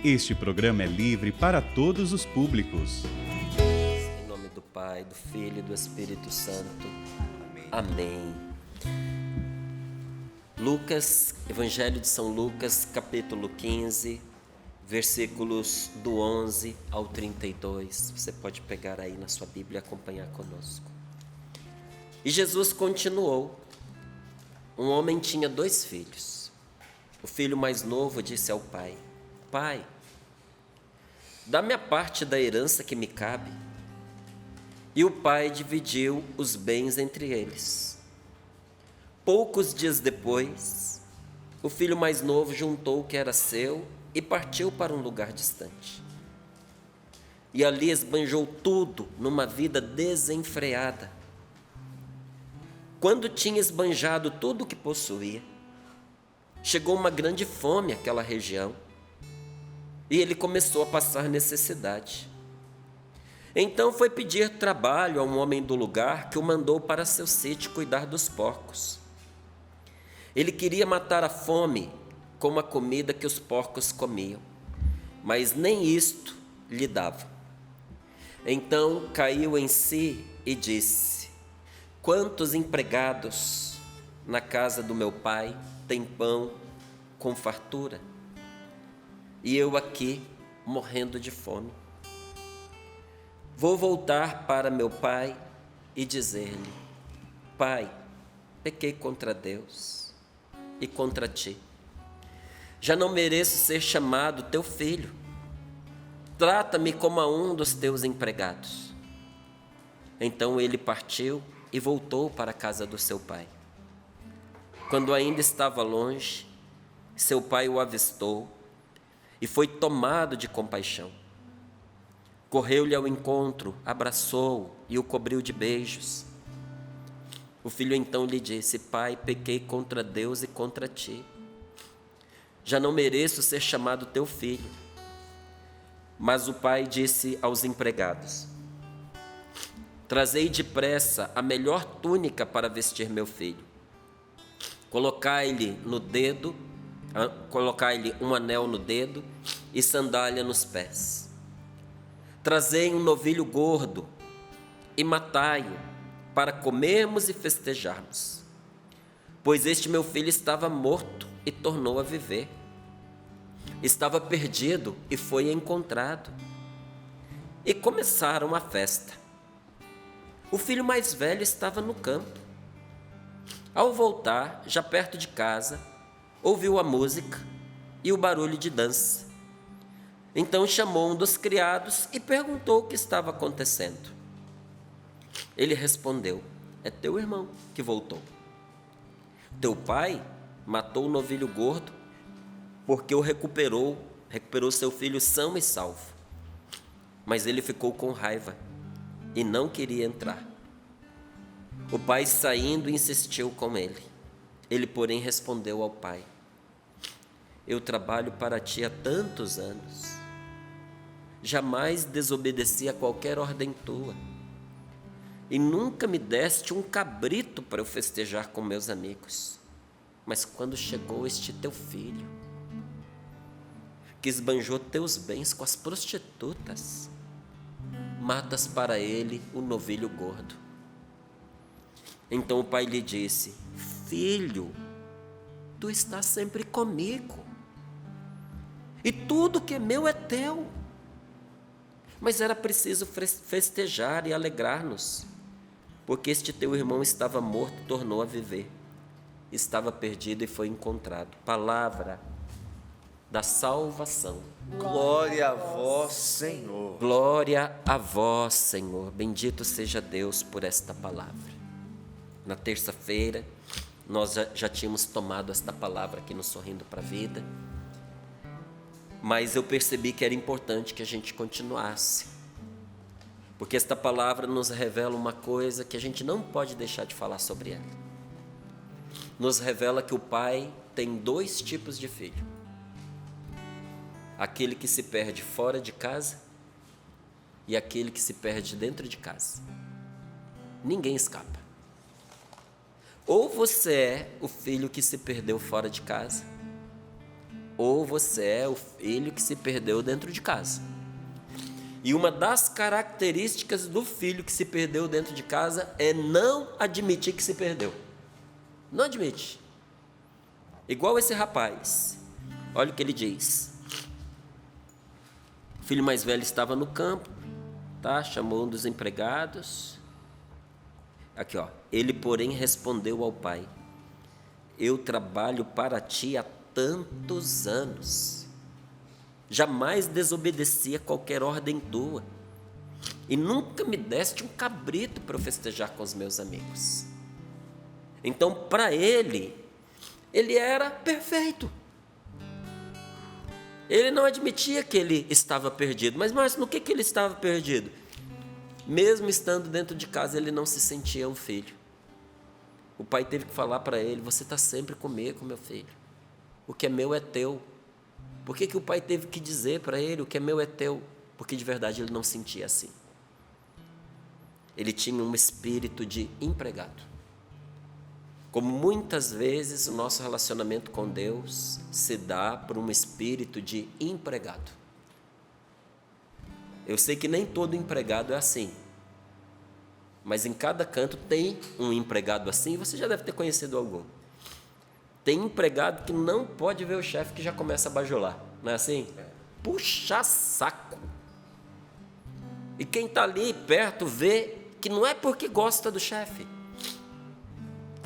Este programa é livre para todos os públicos. Em nome do Pai, do Filho e do Espírito Santo. Amém. Lucas, Evangelho de São Lucas, capítulo 15, versículos do 11 ao 32. Você pode pegar aí na sua Bíblia e acompanhar conosco. E Jesus continuou. Um homem tinha 2 filhos. O filho mais novo disse ao pai: Pai, dá-me a parte da herança que me cabe. E o pai dividiu os bens entre eles. Poucos dias depois, o filho mais novo juntou o que era seu e partiu para um lugar distante. E ali esbanjou tudo numa vida desenfreada. Quando tinha esbanjado tudo o que possuía, chegou uma grande fome àquela região e ele começou a passar necessidade. Então foi pedir trabalho a um homem do lugar que o mandou para seu sítio cuidar dos porcos. Ele queria matar a fome com a comida que os porcos comiam, mas nem isto lhe dava. Então caiu em si e disse: Quantos empregados na casa do meu pai têm pão com fartura, e eu aqui morrendo de fome. Vou voltar para meu pai e dizer-lhe: Pai, pequei contra Deus e contra ti. Já não mereço ser chamado teu filho. Trata-me como a um dos teus empregados. Então ele partiu e voltou para a casa do seu pai. Quando ainda estava longe, seu pai o avistou e foi tomado de compaixão. Correu-lhe ao encontro, abraçou-o e o cobriu de beijos. O filho então lhe disse: Pai, pequei contra Deus e contra ti. Já não mereço ser chamado teu filho. Mas o pai disse aos empregados: Trazei depressa a melhor túnica para vestir meu filho. Colocai-lhe um anel no dedo e sandália nos pés. Trazei um novilho gordo e matai-o para comermos e festejarmos. Pois este meu filho estava morto e tornou a viver. Estava perdido e foi encontrado. E começaram a festa. O filho mais velho estava no campo. Ao voltar, já perto de casa, ouviu a música e o barulho de dança. Então chamou um dos criados e perguntou o que estava acontecendo. Ele respondeu: É teu irmão que voltou. Teu pai matou o novilho gordo porque o recuperou seu filho são e salvo. Mas ele ficou com raiva e não queria entrar. O pai, saindo, insistiu com ele. Ele, porém, respondeu ao pai: Eu trabalho para ti há tantos anos. Jamais desobedeci a qualquer ordem tua. E nunca me deste um cabrito para eu festejar com meus amigos. Mas quando chegou este teu filho, que esbanjou teus bens com as prostitutas, matas para ele o novilho gordo. Então o pai lhe disse: Filho, tu estás sempre comigo, e tudo que é meu é teu. Mas era preciso festejar e alegrar-nos, porque este teu irmão estava morto e tornou a viver. Estava perdido e foi encontrado. Palavra da salvação. Glória a vós, Senhor. Glória a vós, Senhor. Bendito seja Deus por esta palavra. Na terça-feira, nós já tínhamos tomado esta palavra aqui no Sorrindo para a Vida, mas eu percebi que era importante que a gente continuasse, porque esta palavra nos revela uma coisa que a gente não pode deixar de falar sobre ela. Nos revela que o pai tem 2 tipos de filho: aquele que se perde fora de casa e aquele que se perde dentro de casa. Ninguém escapa. Ou você é o filho que se perdeu fora de casa, ou você é o filho que se perdeu dentro de casa. E uma das características do filho que se perdeu dentro de casa é não admitir que se perdeu. Não admite. Igual esse rapaz. Olha o que ele diz. O filho mais velho estava no campo, tá? Chamou um dos empregados. Aqui, ó. Ele, porém, respondeu ao pai: eu trabalho para ti há tantos anos. Jamais desobedeci a qualquer ordem tua. E nunca me deste um cabrito para eu festejar com os meus amigos. Então, para ele era perfeito. Ele não admitia que ele estava perdido. Mas no que ele estava perdido? Mesmo estando dentro de casa, ele não se sentia um filho. O pai teve que falar para ele: você está sempre comigo, meu filho. O que é meu é teu. Por que o pai teve que dizer para ele: o que é meu é teu? Porque de verdade ele não sentia assim. Ele tinha um espírito de empregado. Como muitas vezes o nosso relacionamento com Deus se dá por um espírito de empregado. Eu sei que nem todo empregado é assim, mas em cada canto tem um empregado assim, você já deve ter conhecido algum. Tem empregado que não pode ver o chefe que já começa a bajular, não é assim? Puxa saco. E quem está ali perto vê que não é porque gosta do chefe,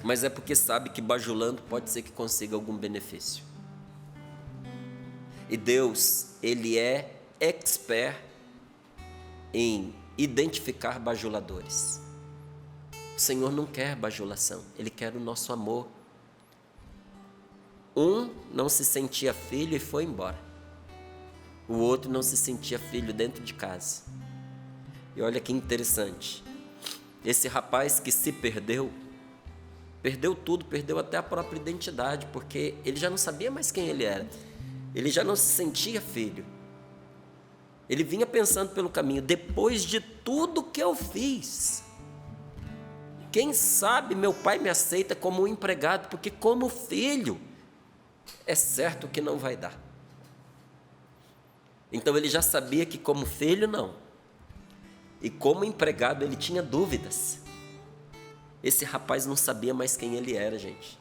mas é porque sabe que bajulando pode ser que consiga algum benefício. E Deus, Ele é expert em identificar bajuladores. O Senhor não quer bajulação, Ele quer o nosso amor. Um não se sentia filho e foi embora. O outro não se sentia filho dentro de casa. E olha que interessante. Esse rapaz que se perdeu tudo, perdeu até a própria identidade, porque ele já não sabia mais quem ele era. Ele já não se sentia filho. Ele vinha pensando pelo caminho: depois de tudo que eu fiz, quem sabe meu pai me aceita como um empregado, porque como filho, é certo que não vai dar. Então ele já sabia que como filho não. E como empregado ele tinha dúvidas. Esse rapaz não sabia mais quem ele era, gente.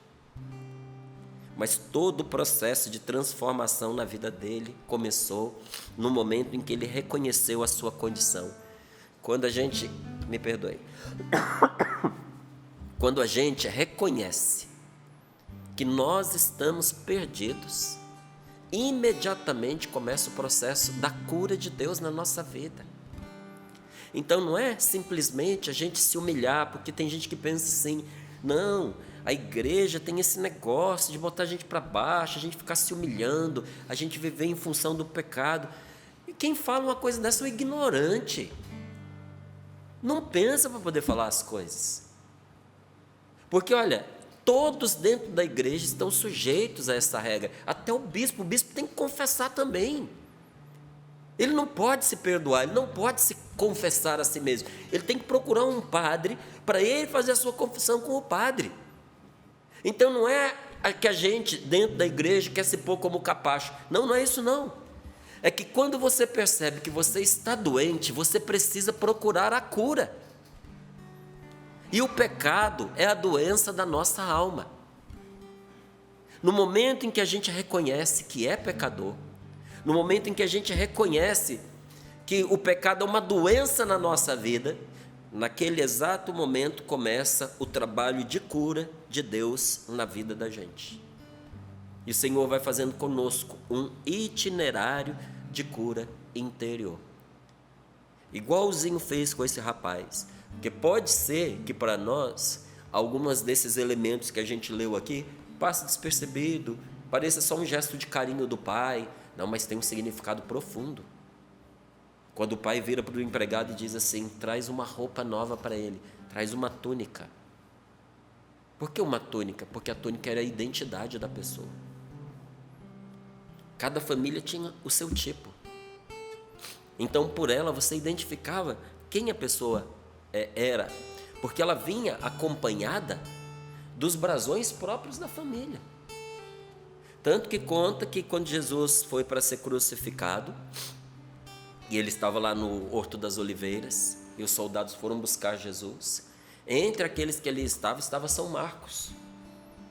Mas todo o processo de transformação na vida dele começou no momento em que ele reconheceu a sua condição. Quando a gente, me perdoe, quando a gente reconhece que nós estamos perdidos, imediatamente começa o processo da cura de Deus na nossa vida. Então não é simplesmente a gente se humilhar, porque tem gente que pensa assim: não, a igreja tem esse negócio de botar a gente para baixo, a gente ficar se humilhando, a gente viver em função do pecado. E quem fala uma coisa dessa é um ignorante. Não pensa para poder falar as coisas. Porque olha, todos dentro da igreja estão sujeitos a essa regra. Até o bispo tem que confessar também. Ele não pode se perdoar, ele não pode se confessar a si mesmo. Ele tem que procurar um padre para ele fazer a sua confissão com o padre. Então não é que a gente dentro da igreja quer se pôr como capacho. Não é isso não. É que quando você percebe que você está doente, você precisa procurar a cura. E o pecado é a doença da nossa alma. No momento em que a gente reconhece que é pecador, no momento em que a gente reconhece que o pecado é uma doença na nossa vida, naquele exato momento começa o trabalho de cura de Deus na vida da gente. E o Senhor vai fazendo conosco um itinerário de cura interior. Igualzinho fez com esse rapaz. Porque pode ser que para nós, algumas desses elementos que a gente leu aqui, passe despercebido, pareça só um gesto de carinho do pai. Não, mas tem um significado profundo. Quando o pai vira para o empregado e diz assim: traz uma roupa nova para ele, traz uma túnica. Por que uma túnica? Porque a túnica era a identidade da pessoa. Cada família tinha o seu tipo. Então, por ela, você identificava quem a pessoa era, porque ela vinha acompanhada dos brasões próprios da família. Tanto que conta que quando Jesus foi para ser crucificado, e ele estava lá no Horto das Oliveiras, e os soldados foram buscar Jesus, entre aqueles que ali estava São Marcos.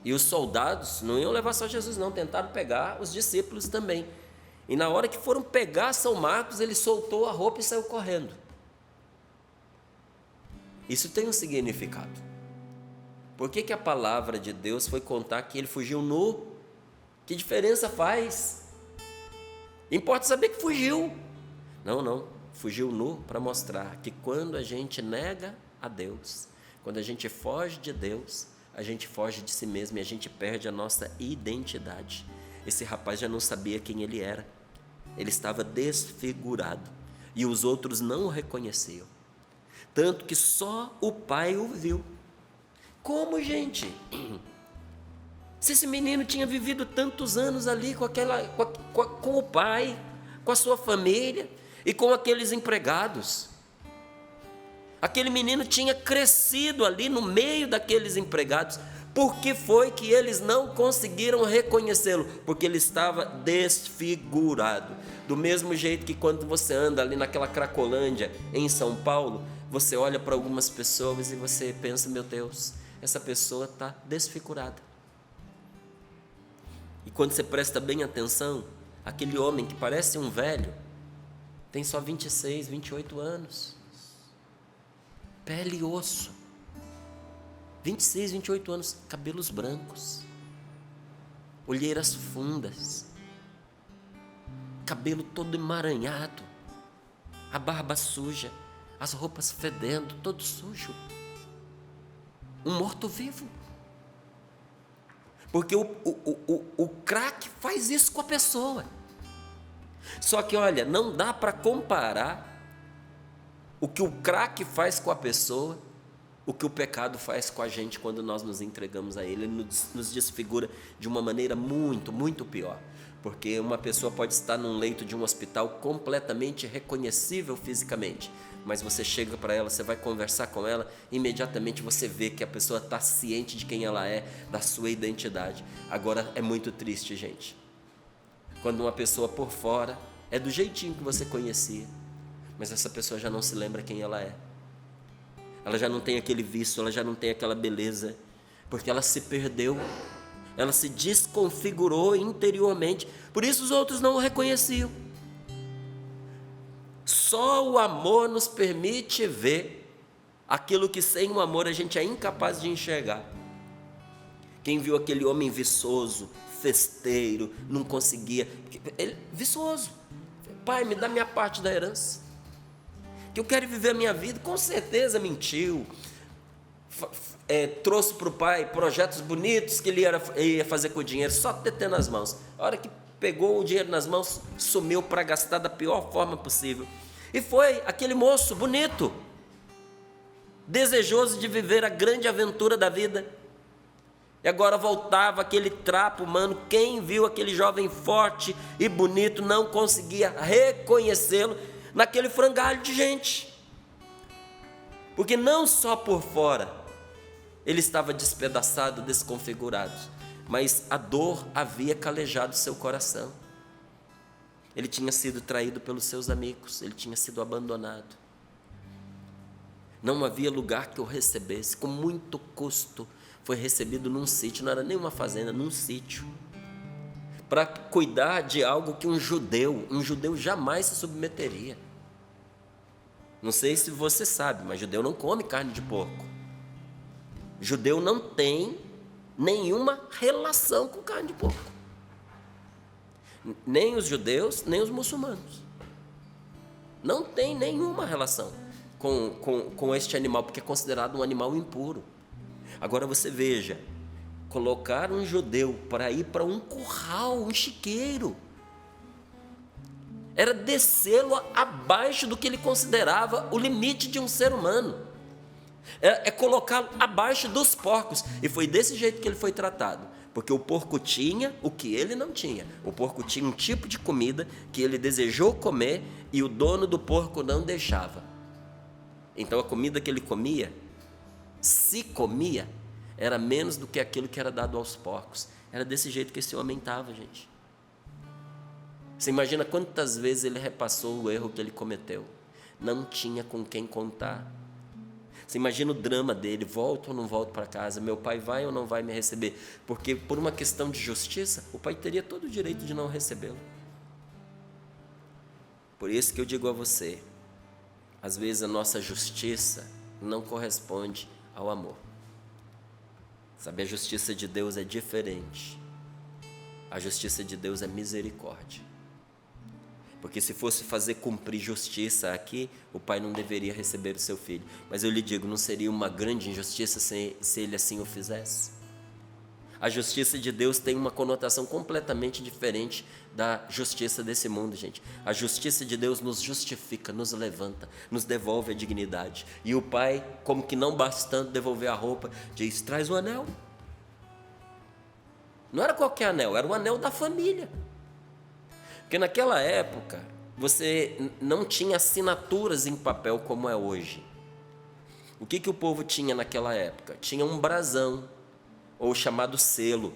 E os soldados não iam levar só Jesus não, tentaram pegar os discípulos também. E na hora que foram pegar São Marcos, ele soltou a roupa e saiu correndo. Isso tem um significado. Por que a palavra de Deus foi contar que ele fugiu nu? Que diferença faz? Importa saber que fugiu. Não, fugiu nu para mostrar que quando a gente nega a Deus, quando a gente foge de Deus, a gente foge de si mesmo e a gente perde a nossa identidade. Esse rapaz já não sabia quem ele era. Ele estava desfigurado e os outros não o reconheciam. Tanto que só o pai o viu. Como, gente? Se esse menino tinha vivido tantos anos ali com o pai, com a sua família e com aqueles empregados. Aquele menino tinha crescido ali no meio daqueles empregados. Por que foi que eles não conseguiram reconhecê-lo? Porque ele estava desfigurado. Do mesmo jeito que quando você anda ali naquela Cracolândia, em São Paulo, você olha para algumas pessoas e você pensa, meu Deus, essa pessoa está desfigurada. E quando você presta bem atenção, aquele homem que parece um velho, tem só 26, 28 anos. Pele e osso. 26, 28 anos, cabelos brancos, olheiras fundas, cabelo todo emaranhado, a barba suja, as roupas fedendo, todo sujo. Um morto-vivo. Porque o crack faz isso com a pessoa. Só que olha, não dá para comparar o que o crack faz com a pessoa, o que o pecado faz com a gente quando nós nos entregamos a ele. Ele nos desfigura de uma maneira muito, muito pior. Porque uma pessoa pode estar num leito de um hospital completamente reconhecível fisicamente, mas você chega para ela, você vai conversar com ela, imediatamente você vê que a pessoa está ciente de quem ela é, da sua identidade. Agora é muito triste, gente, quando uma pessoa por fora é do jeitinho que você conhecia, mas essa pessoa já não se lembra quem ela é. Ela já não tem aquele vício, ela já não tem aquela beleza, porque ela se perdeu, ela se desconfigurou interiormente, por isso os outros não o reconheciam. Só o amor nos permite ver aquilo que sem o amor a gente é incapaz de enxergar. Quem viu aquele homem viçoso, festeiro, não conseguia, viçoso, pai, me dá minha parte da herança, que eu quero viver a minha vida. Com certeza mentiu, trouxe para o pai projetos bonitos que ele ia fazer com o dinheiro, só ter nas mãos. A hora que pegou o dinheiro nas mãos, sumiu para gastar da pior forma possível. E foi aquele moço bonito, desejoso de viver a grande aventura da vida, e agora voltava aquele trapo humano. Quem viu aquele jovem forte e bonito não conseguia reconhecê-lo naquele frangalho de gente, porque não só por fora ele estava despedaçado, desconfigurado, mas a dor havia calejado seu coração. Ele tinha sido traído pelos seus amigos, ele tinha sido abandonado, não havia lugar que o recebesse. Com muito custo foi recebido num sítio, não era nem uma fazenda, num sítio, para cuidar de algo que um judeu jamais se submeteria. Não sei se você sabe, mas judeu não come carne de porco. Judeu não tem nenhuma relação com carne de porco. Nem os judeus, nem os muçulmanos. Não tem nenhuma relação com este animal, porque é considerado um animal impuro. Agora você veja, colocar um judeu para ir para um curral, um chiqueiro, era descê-lo abaixo do que ele considerava o limite de um ser humano, é colocá-lo abaixo dos porcos. E foi desse jeito que ele foi tratado, porque o porco tinha o que ele não tinha. O porco tinha um tipo de comida que ele desejou comer e o dono do porco não deixava. Então a comida que ele comia, se comia, era menos do que aquilo que era dado aos porcos. Era desse jeito que esse homem estava, gente. Você imagina quantas vezes ele repassou o erro que ele cometeu. Não tinha com quem contar. Você imagina o drama dele, volto ou não volto para casa, meu pai vai ou não vai me receber? Porque por uma questão de justiça, o pai teria todo o direito de não recebê-lo. Por isso que eu digo a você, às vezes a nossa justiça não corresponde ao amor. Sabe, a justiça de Deus é diferente. A justiça de Deus é misericórdia. Porque se fosse fazer cumprir justiça aqui, o pai não deveria receber o seu filho. Mas eu lhe digo, não seria uma grande injustiça se ele assim o fizesse? A justiça de Deus tem uma conotação completamente diferente da justiça desse mundo, gente. A justiça de Deus nos justifica, nos levanta, nos devolve a dignidade. E o pai, como que não bastando devolver a roupa, diz, traz o anel. Não era qualquer anel, era o anel da família. Porque naquela época, você não tinha assinaturas em papel como é hoje. O que o povo tinha naquela época? Tinha um brasão, ou chamado selo.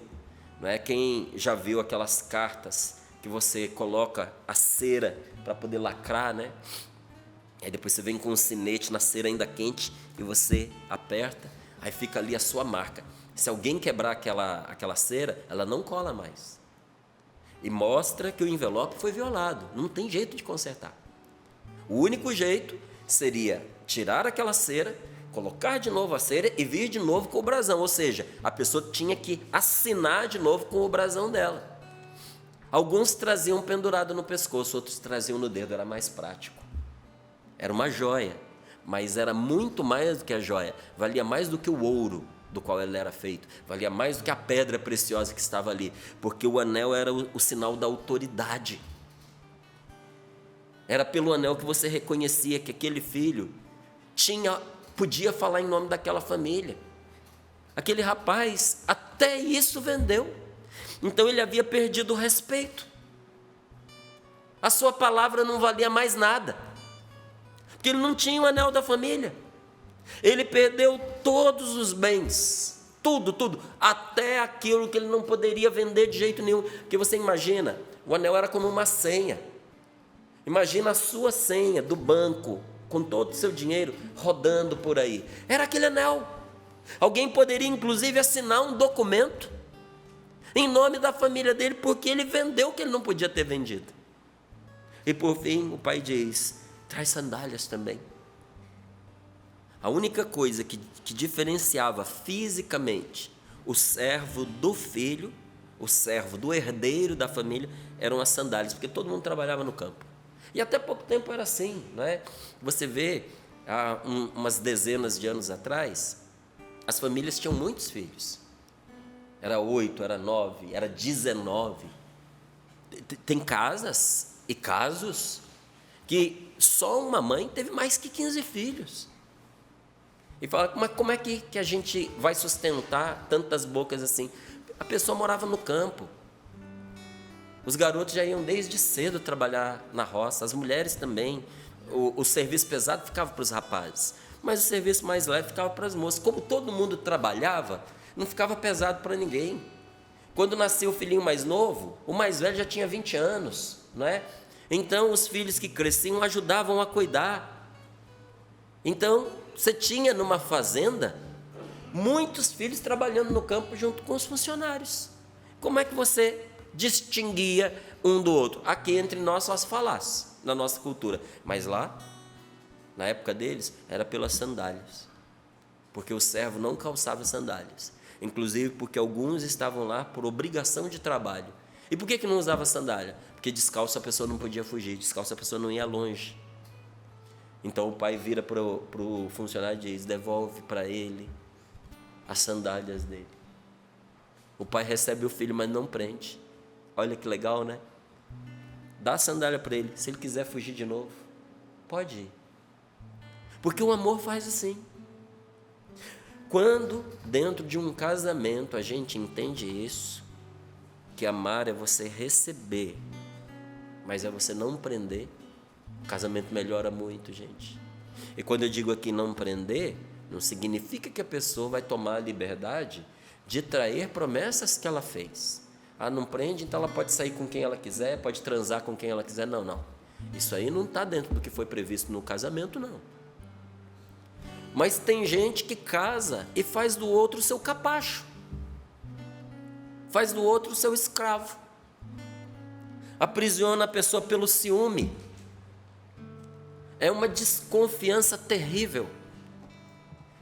Não é? Quem já viu aquelas cartas que você coloca a cera para poder lacrar, né? Aí depois você vem com um sinete na cera ainda quente e você aperta, aí fica ali a sua marca. Se alguém quebrar aquela cera, ela não cola mais. E mostra que o envelope foi violado. Não tem jeito de consertar. O único jeito seria tirar aquela cera, colocar de novo a cera e vir de novo com o brasão. Ou seja, a pessoa tinha que assinar de novo com o brasão dela. Alguns traziam pendurado no pescoço, outros traziam no dedo, era mais prático. Era uma joia, mas era muito mais do que a joia. Valia mais do que o ouro do qual ele era feito. Valia mais do que a pedra preciosa que estava ali. Porque o anel era o sinal da autoridade. Era pelo anel que você reconhecia que aquele filho podia falar em nome daquela família. Aquele rapaz até isso vendeu. Então ele havia perdido o respeito. A sua palavra não valia mais nada. Porque ele não tinha o anel da família. Ele perdeu todos os bens, tudo, até aquilo que ele não poderia vender de jeito nenhum. Porque você imagina, o anel era como uma senha. Imagina a sua senha do banco, com todo o seu dinheiro rodando por aí. Era aquele anel. Alguém poderia inclusive assinar um documento em nome da família dele, porque ele vendeu o que ele não podia ter vendido. E por fim, o pai diz, traz sandálias também. A única coisa que diferenciava fisicamente o servo do filho, o servo do herdeiro da família, eram as sandálias, porque todo mundo trabalhava no campo. E até pouco tempo era assim, não é? Você vê, há umas dezenas de anos atrás, as famílias tinham muitos filhos. Era 8, era 9, era 19. Tem casas e casos que só uma mãe teve mais que 15 filhos. E fala, mas como é que a gente vai sustentar tantas bocas assim? A pessoa morava no campo. Os garotos já iam desde cedo trabalhar na roça, as mulheres também. O serviço pesado ficava para os rapazes, mas o serviço mais leve ficava para as moças. Como todo mundo trabalhava, não ficava pesado para ninguém. Quando nasceu o filhinho mais novo, o mais velho já tinha 20 anos, não é? Então os filhos que cresciam ajudavam a cuidar. Então você tinha numa fazenda muitos filhos trabalhando no campo junto com os funcionários. Como é que você distinguia um do outro? Aqui entre nós só se falasse, na nossa cultura. Mas lá, na época deles, era pelas sandálias. Porque o servo não calçava sandálias. Inclusive porque alguns estavam lá por obrigação de trabalho. E por que não usava sandália? Porque descalço a pessoa não podia fugir, descalço a pessoa não ia longe. Então o pai vira para o funcionário e diz, devolve para ele as sandálias dele. O pai recebe o filho, mas não prende. Olha que legal, né? Dá a sandália para ele. Se ele quiser fugir de novo, pode ir. Porque o amor faz assim. Quando dentro de um casamento a gente entende isso, que amar é você receber, mas é você não prender, o casamento melhora muito, gente. E quando eu digo aqui não prender, não significa que a pessoa vai tomar a liberdade de trair promessas que ela fez. Ah, não prende, então ela pode sair com quem ela quiser, pode transar com quem ela quiser. Não. Isso aí não está dentro do que foi previsto no casamento, não. Mas tem gente que casa e faz do outro o seu capacho. Faz do outro o seu escravo. Aprisiona a pessoa pelo ciúme. É uma desconfiança terrível.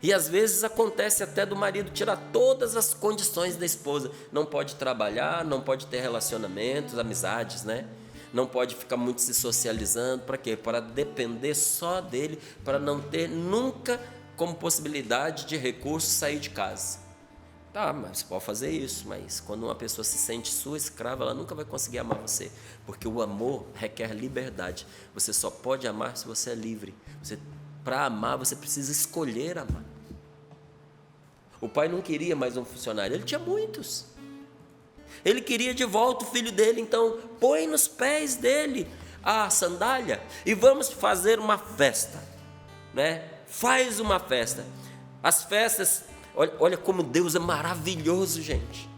E às vezes acontece até do marido tirar todas as condições da esposa. Não pode trabalhar, não pode ter relacionamentos, amizades, né? Não pode ficar muito se socializando. Para quê? Para depender só dele, para não ter nunca como possibilidade de recurso sair de casa. Tá, mas pode fazer isso, mas quando uma pessoa se sente sua escrava, ela nunca vai conseguir amar você, porque o amor requer liberdade. Você só pode amar se você é livre. Para amar, você precisa escolher amar. O pai não queria mais um funcionário, ele tinha muitos. Ele queria de volta o filho dele, então põe nos pés dele a sandália e vamos fazer uma festa, né? Faz uma festa. As festas, olha como Deus é maravilhoso, gente.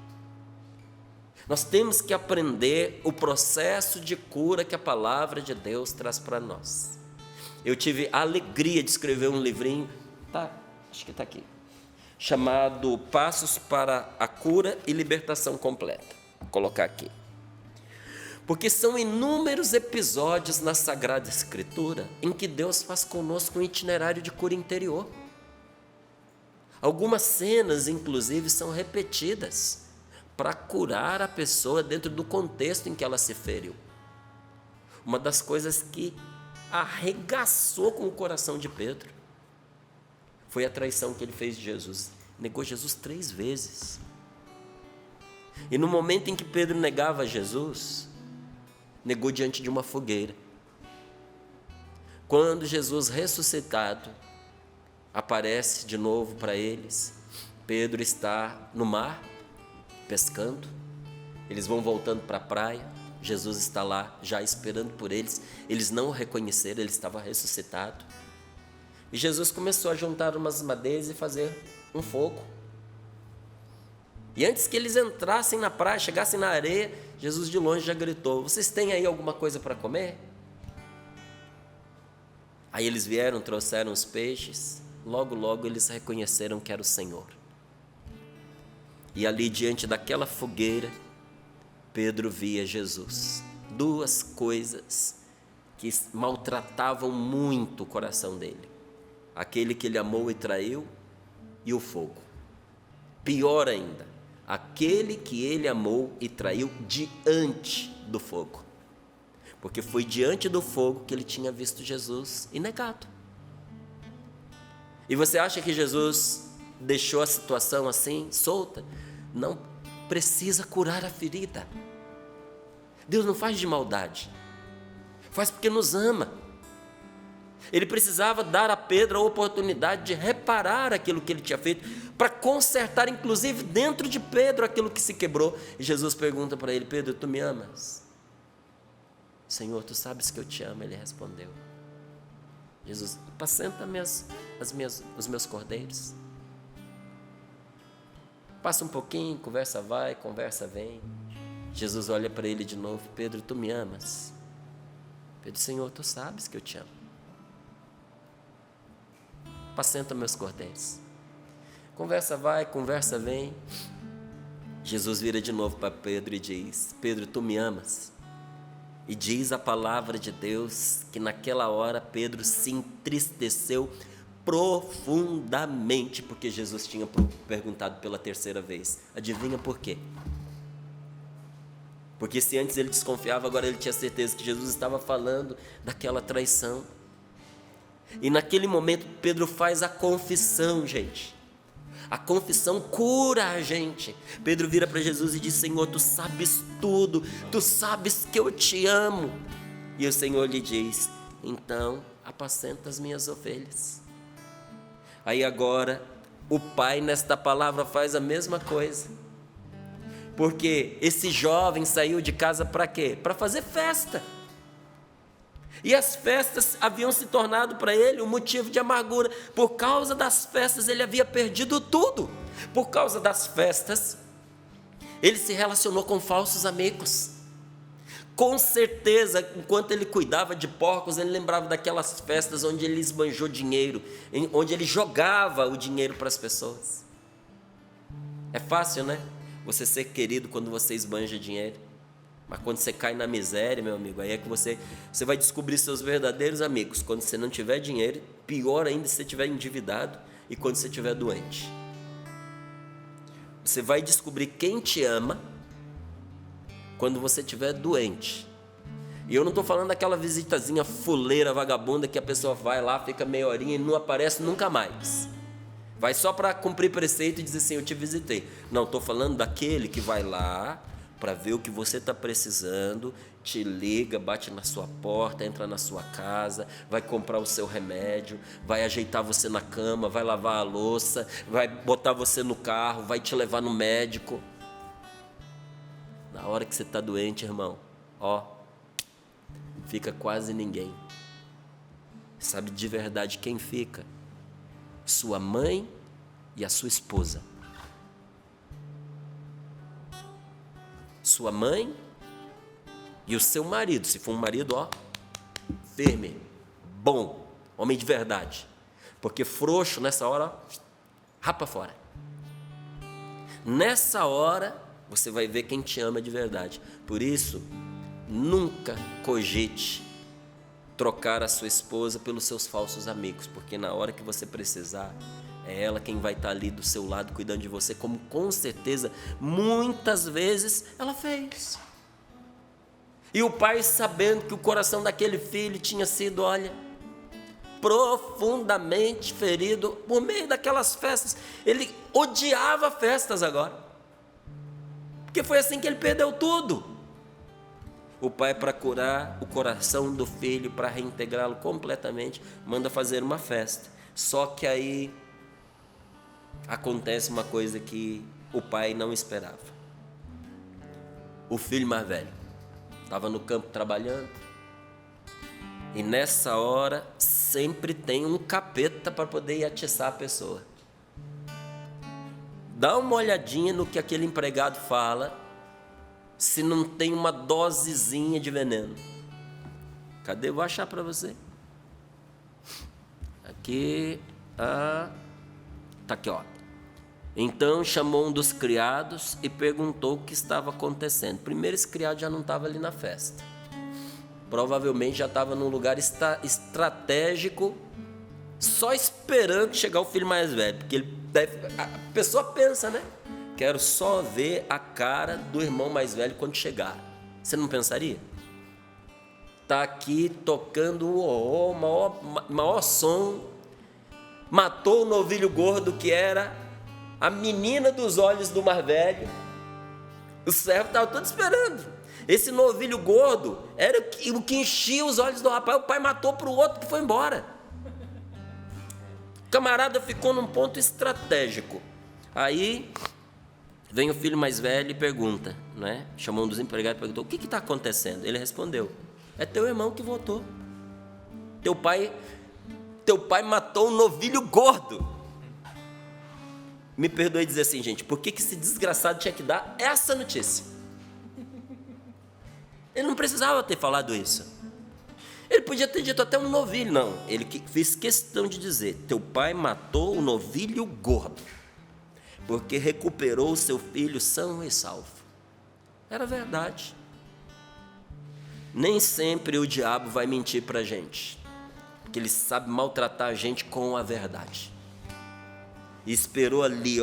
Nós temos que aprender o processo de cura que a palavra de Deus traz para nós. Eu tive a alegria de escrever um livrinho, acho que está aqui, chamado Passos para a Cura e Libertação Completa. Vou colocar aqui. Porque são inúmeros episódios na Sagrada Escritura em que Deus faz conosco um itinerário de cura interior. Algumas cenas, inclusive, são repetidas para curar a pessoa dentro do contexto em que ela se feriu. Uma das coisas que arregaçou com o coração de Pedro foi a traição que ele fez de Jesus. Negou Jesus 3 vezes. E no momento em que Pedro negava Jesus, negou diante de uma fogueira. Quando Jesus ressuscitado aparece de novo para eles, Pedro está no mar, pescando, eles vão voltando para a praia, Jesus está lá já esperando por eles, eles não o reconheceram, ele estava ressuscitado, e Jesus começou a juntar umas madeiras e fazer um fogo, e antes que eles entrassem na praia, chegassem na areia, Jesus de longe já gritou: vocês têm aí alguma coisa para comer? Aí eles vieram, trouxeram os peixes, logo eles reconheceram que era o Senhor. E ali diante daquela fogueira, Pedro via Jesus. 2 coisas que maltratavam muito o coração dele: aquele que ele amou e traiu, e o fogo. Pior ainda, aquele que ele amou e traiu diante do fogo, porque foi diante do fogo que ele tinha visto Jesus e negado. E você acha que Jesus deixou a situação assim, solta? Não, precisa curar a ferida. Deus não faz de maldade, faz porque nos ama. Ele precisava dar a Pedro a oportunidade de reparar aquilo que ele tinha feito, para consertar inclusive dentro de Pedro aquilo que se quebrou. E Jesus pergunta para ele: Pedro, tu me amas? Senhor, tu sabes que eu te amo. Ele respondeu. Jesus: apacenta os meus cordeiros. Passa um pouquinho, conversa vai, conversa vem. Jesus olha para ele de novo: Pedro, tu me amas? Pedro: Senhor, tu sabes que eu te amo. Apacenta meus cordeiros. Conversa vai, conversa vem. Jesus vira de novo para Pedro e diz: Pedro, tu me amas? E diz a palavra de Deus que naquela hora Pedro se entristeceu profundamente, porque Jesus tinha perguntado pela 3ª vez. Adivinha por quê? Porque se antes ele desconfiava, agora ele tinha certeza que Jesus estava falando daquela traição. E naquele momento Pedro faz a confissão, gente. A confissão cura a gente. Pedro vira para Jesus e diz: Senhor, tu sabes tudo, tu sabes que eu te amo. E o Senhor lhe diz: então apacenta as minhas ovelhas. Aí agora o pai nesta palavra faz a mesma coisa, porque esse jovem saiu de casa para quê? Para fazer festa. E as festas haviam se tornado para ele um motivo de amargura. Por causa das festas ele havia perdido tudo. Por causa das festas, ele se relacionou com falsos amigos. Com certeza, enquanto ele cuidava de porcos, ele lembrava daquelas festas onde ele esbanjou dinheiro, onde ele jogava o dinheiro para as pessoas. É fácil, né? Você ser querido quando você esbanja dinheiro. Mas quando você cai na miséria, meu amigo, aí é que você vai descobrir seus verdadeiros amigos. Quando você não tiver dinheiro, pior ainda se você estiver endividado e quando você estiver doente. Você vai descobrir quem te ama quando você estiver doente. E eu não estou falando daquela visitazinha fuleira, vagabunda, que a pessoa vai lá, fica meia horinha e não aparece nunca mais. Vai só para cumprir preceito e dizer assim, eu te visitei. Não, estou falando daquele que vai lá para ver o que você está precisando, te liga, bate na sua porta, entra na sua casa, vai comprar o seu remédio, vai ajeitar você na cama, vai lavar a louça, vai botar você no carro, vai te levar no médico. Na hora que você está doente, irmão, fica quase ninguém. Sabe de verdade quem fica? Sua mãe e a sua esposa. Sua mãe e o seu marido, se for um marido, firme, bom, homem de verdade. Porque frouxo nessa hora, rapa fora. Nessa hora, você vai ver quem te ama de verdade. Por isso, nunca cogite trocar a sua esposa pelos seus falsos amigos, porque na hora que você precisar, é ela quem vai estar ali do seu lado, cuidando de você, como com certeza, muitas vezes, ela fez. E o pai, sabendo que o coração daquele filho tinha sido, profundamente ferido por meio daquelas festas, ele odiava festas agora, porque foi assim que ele perdeu tudo. O pai, para curar o coração do filho, para reintegrá-lo completamente, manda fazer uma festa. Só que aí acontece uma coisa que o pai não esperava. O filho mais velho estava no campo trabalhando, e nessa hora sempre tem um capeta para poder atiçar a pessoa. Dá uma olhadinha no que aquele empregado fala, se não tem uma dosezinha de veneno. Cadê? Eu vou achar para você. Aqui, tá aqui, Então chamou um dos criados e perguntou o que estava acontecendo. Primeiro, esse criado já não estava ali na festa. Provavelmente já estava num lugar estratégico, só esperando chegar o filho mais velho. Porque a pessoa pensa, né? Quero só ver a cara do irmão mais velho quando chegar. Você não pensaria? Está aqui tocando o maior som. Matou o novilho gordo, que era a menina dos olhos do mais velho. O servo estava todo esperando. Esse novilho gordo era o que enchia os olhos do rapaz. O pai matou para o outro que foi embora. O camarada ficou num ponto estratégico. Aí vem o filho mais velho e pergunta, né? Chamou um dos empregados e perguntou, o que está acontecendo? Ele respondeu, é teu irmão que voltou. Teu pai matou um novilho gordo. Me perdoe dizer assim, gente, por que esse desgraçado tinha que dar essa notícia? Ele não precisava ter falado isso. Ele podia ter dito até um novilho. Não, ele fez questão de dizer, teu pai matou um novilho gordo, porque recuperou o seu filho são e salvo. Era verdade. Nem sempre o diabo vai mentir para a gente, porque ele sabe maltratar a gente com a verdade. E esperou ali,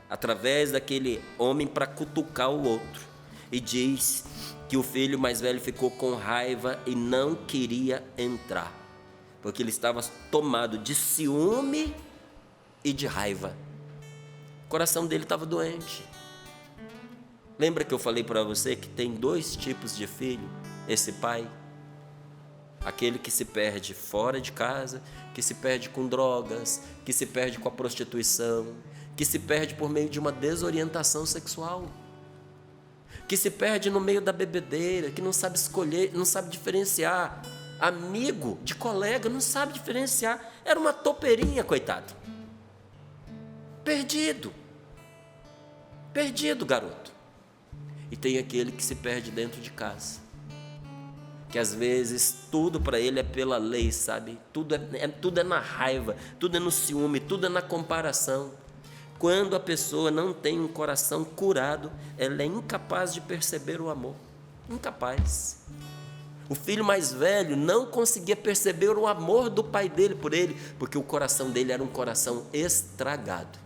através daquele homem, para cutucar o outro. E diz que o filho mais velho ficou com raiva e não queria entrar, porque ele estava tomado de ciúme e de raiva. O coração dele estava doente. Lembra que eu falei para você que tem 2 tipos de filho? Esse pai, aquele que se perde fora de casa, que se perde com drogas, que se perde com a prostituição, que se perde por meio de uma desorientação sexual, que se perde no meio da bebedeira, que não sabe escolher, não sabe diferenciar amigo de colega, não sabe diferenciar. Era uma topeirinha, coitado. perdido. Perdido, garoto. E tem aquele que se perde dentro de casa, que às vezes tudo para ele é pela lei, sabe? Tudo é na raiva, tudo é no ciúme, tudo é na comparação. Quando a pessoa não tem um coração curado, ela é incapaz de perceber o amor. Incapaz. O filho mais velho não conseguia perceber o amor do pai dele por ele, porque o coração dele era um coração estragado.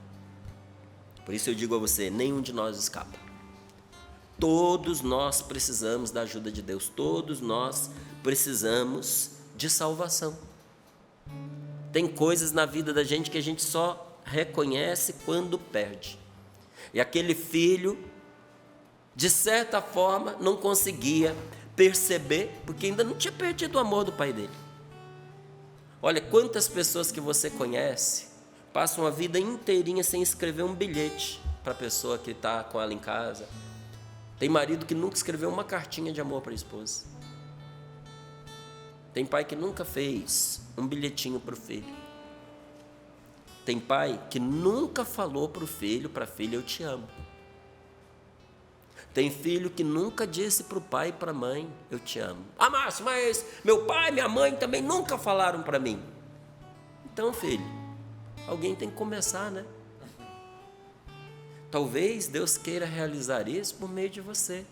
Por isso eu digo a você, nenhum de nós escapa. Todos nós precisamos da ajuda de Deus, todos nós precisamos de salvação. Tem coisas na vida da gente que a gente só reconhece quando perde. E aquele filho, de certa forma, não conseguia perceber, porque ainda não tinha perdido o amor do pai dele. Olha, quantas pessoas que você conhece passam a vida inteirinha sem escrever um bilhete para a pessoa que está com ela em casa. Tem marido que nunca escreveu uma cartinha de amor para a esposa. Tem pai que nunca fez um bilhetinho para o filho. Tem pai que nunca falou para o filho, para a filha, eu te amo. Tem filho que nunca disse para o pai e para a mãe, eu te amo. Ah, Márcio, mas meu pai e minha mãe também nunca falaram para mim. Então, filho, alguém tem que começar, né? Talvez Deus queira realizar isso por meio de você.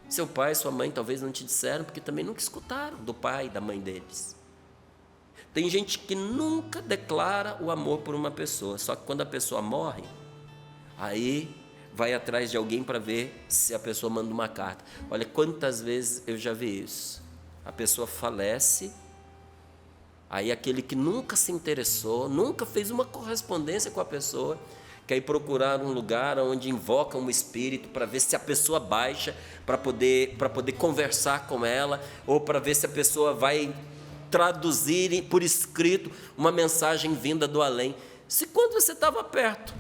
Seu pai e sua mãe talvez não te disseram, porque também nunca escutaram do pai e da mãe deles. Tem gente que nunca declara o amor por uma pessoa, só que quando a pessoa morre, aí vai atrás de alguém para ver se a pessoa manda uma carta. Olha quantas vezes eu já vi isso. A pessoa falece, aí aquele que nunca se interessou, nunca fez uma correspondência com a pessoa, quer ir procurar um lugar onde invoca um espírito para ver se a pessoa baixa, para poder conversar com ela, ou para ver se a pessoa vai traduzir por escrito uma mensagem vinda do além. Se quando você estava perto,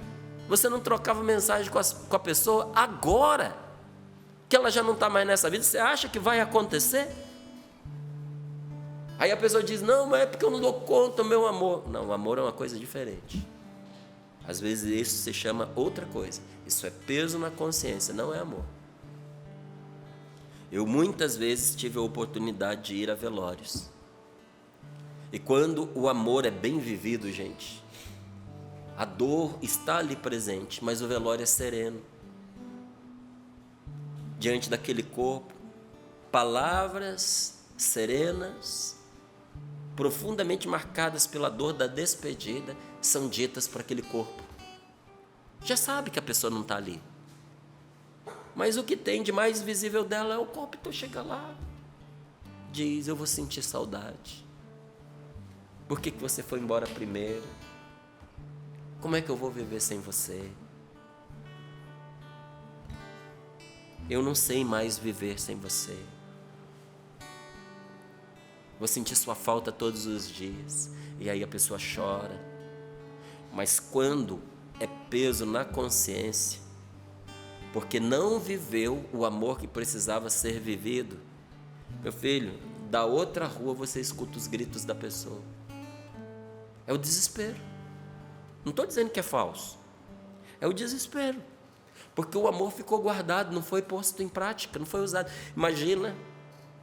você não trocava mensagem com a pessoa, agora que ela já não está mais nessa vida, você acha que vai acontecer? Aí a pessoa diz, não, mas é porque eu não dou conta, meu amor. Não, o amor é uma coisa diferente. Às vezes isso se chama outra coisa. Isso é peso na consciência, não é amor. Eu muitas vezes tive a oportunidade de ir a velórios. E quando o amor é bem vivido, gente, a dor está ali presente, mas o velório é sereno. Diante daquele corpo, palavras serenas, profundamente marcadas pela dor da despedida, são ditas para aquele corpo. Já sabe que a pessoa não está ali, mas o que tem de mais visível dela é o corpo. Então chega lá, diz, eu vou sentir saudade. Por que você foi embora primeiro? Como é que eu vou viver sem você? Eu não sei mais viver sem você. Vou sentir sua falta todos os dias. E aí a pessoa chora. Mas quando é peso na consciência, porque não viveu o amor que precisava ser vivido, meu filho, da outra rua você escuta os gritos da pessoa. É o desespero. Não estou dizendo que é falso. É o desespero. Porque o amor ficou guardado, não foi posto em prática, não foi usado. Imagina,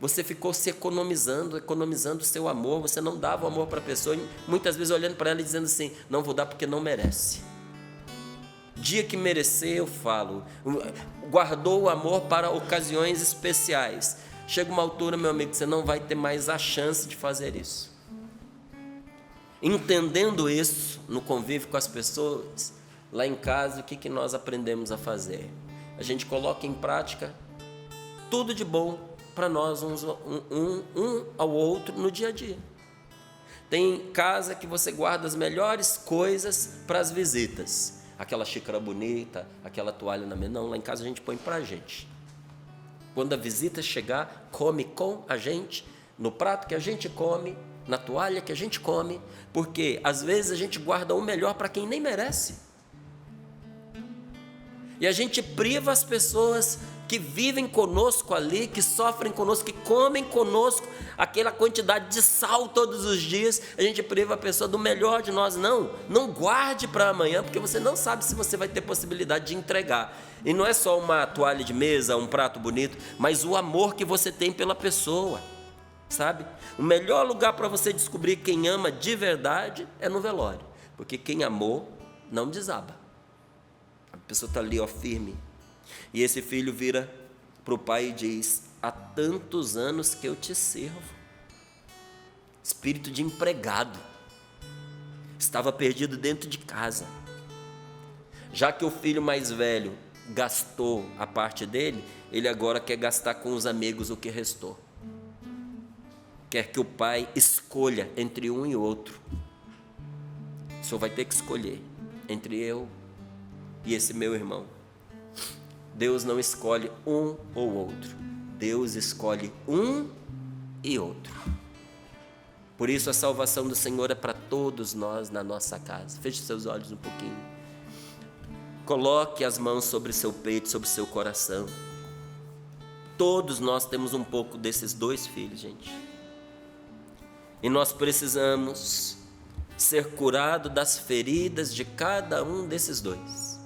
você ficou se economizando o seu amor, você não dava o amor para a pessoa, muitas vezes olhando para ela e dizendo assim, não vou dar porque não merece. Dia que merecer, eu falo, guardou o amor para ocasiões especiais. Chega uma altura, meu amigo, que você não vai ter mais a chance de fazer isso. Entendendo isso, no convívio com as pessoas, lá em casa, o que nós aprendemos a fazer? A gente coloca em prática tudo de bom para nós, um ao outro, no dia a dia. Tem casa que você guarda as melhores coisas para as visitas. Aquela xícara bonita, aquela toalha na mesa. Não, lá em casa a gente põe para a gente. Quando a visita chegar, come com a gente, no prato que a gente come, na toalha que a gente come, porque às vezes a gente guarda o melhor para quem nem merece. E a gente priva as pessoas que vivem conosco ali, que sofrem conosco, que comem conosco aquela quantidade de sal todos os dias. A gente priva a pessoa do melhor de nós. Não guarde para amanhã, porque você não sabe se você vai ter possibilidade de entregar. E não é só uma toalha de mesa, um prato bonito, mas o amor que você tem pela pessoa, sabe? O melhor lugar para você descobrir quem ama de verdade é no velório, porque quem amou não desaba. A pessoa está ali, ó, firme. E esse filho vira para o pai e diz: há tantos anos que eu te sirvo. Espírito de empregado. Estava perdido dentro de casa. Já que o filho mais velho gastou a parte dele, ele agora quer gastar com os amigos o que restou. Quer que o pai escolha entre um e outro. O senhor vai ter que escolher entre eu e esse meu irmão. Deus não escolhe um ou outro. Deus escolhe um e outro. Por isso a salvação do Senhor é para todos nós na nossa casa. Feche seus olhos um pouquinho. Coloque as mãos sobre seu peito, sobre seu coração. Todos nós temos um pouco desses dois filhos, gente. E nós precisamos ser curados das feridas de cada um desses dois.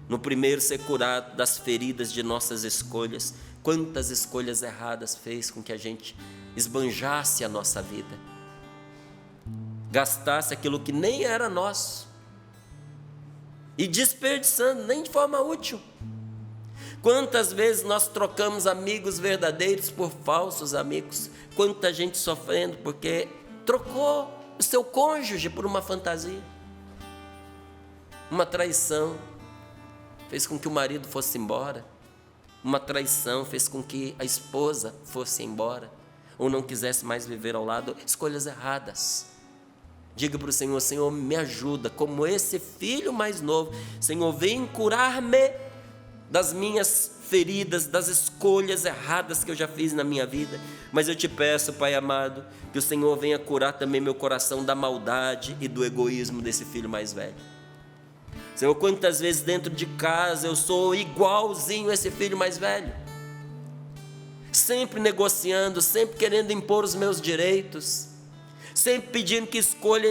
No primeiro, ser curado das feridas de nossas escolhas. Quantas escolhas erradas fez com que a gente esbanjasse a nossa vida, gastasse aquilo que nem era nosso, e desperdiçando, nem de forma útil. Quantas vezes nós trocamos amigos verdadeiros por falsos amigos? Quanta gente sofrendo porque trocou o seu cônjuge por uma fantasia. Uma traição fez com que o marido fosse embora. Uma traição fez com que a esposa fosse embora, ou não quisesse mais viver ao lado. Escolhas erradas. Diga para o Senhor: Senhor, me ajuda, como esse filho mais novo. Senhor, vem curar-me das minhas feridas, das escolhas erradas que eu já fiz na minha vida. Mas eu te peço, Pai amado, que o Senhor venha curar também meu coração da maldade e do egoísmo desse filho mais velho. Senhor, quantas vezes dentro de casa eu sou igualzinho a esse filho mais velho, sempre negociando, sempre querendo impor os meus direitos, sempre pedindo que escolha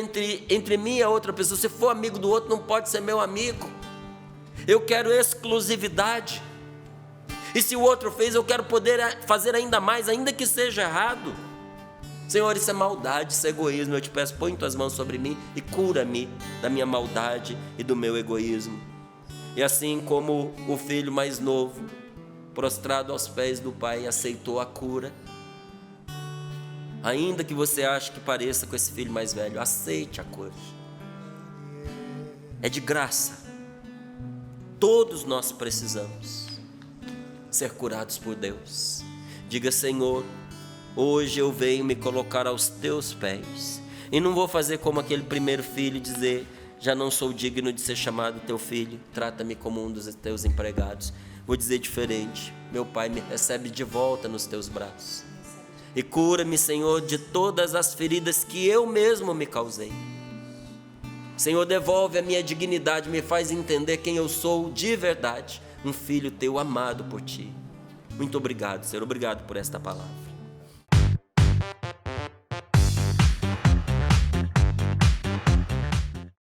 entre mim e a outra pessoa. Se for amigo do outro, não pode ser meu amigo. Eu quero exclusividade. E se o outro fez, eu quero poder fazer ainda mais, ainda que seja errado. Senhor, isso é maldade, isso é egoísmo. Eu te peço, põe tuas mãos sobre mim e cura-me da minha maldade e do meu egoísmo. E assim como o filho mais novo, prostrado aos pés do pai, aceitou a cura, ainda que você ache que pareça com esse filho mais velho, aceite a cura. É de graça. Todos nós precisamos ser curados por Deus. Diga: Senhor, hoje eu venho me colocar aos teus pés, e não vou fazer como aquele primeiro filho, dizer: já não sou digno de ser chamado teu filho, trata-me como um dos teus empregados. Vou dizer diferente: meu Pai, me recebe de volta nos teus braços, e cura-me, Senhor, de todas as feridas que eu mesmo me causei. Senhor, devolve a minha dignidade, me faz entender quem eu sou de verdade, um filho teu amado por ti. Muito obrigado, Senhor, obrigado por esta palavra.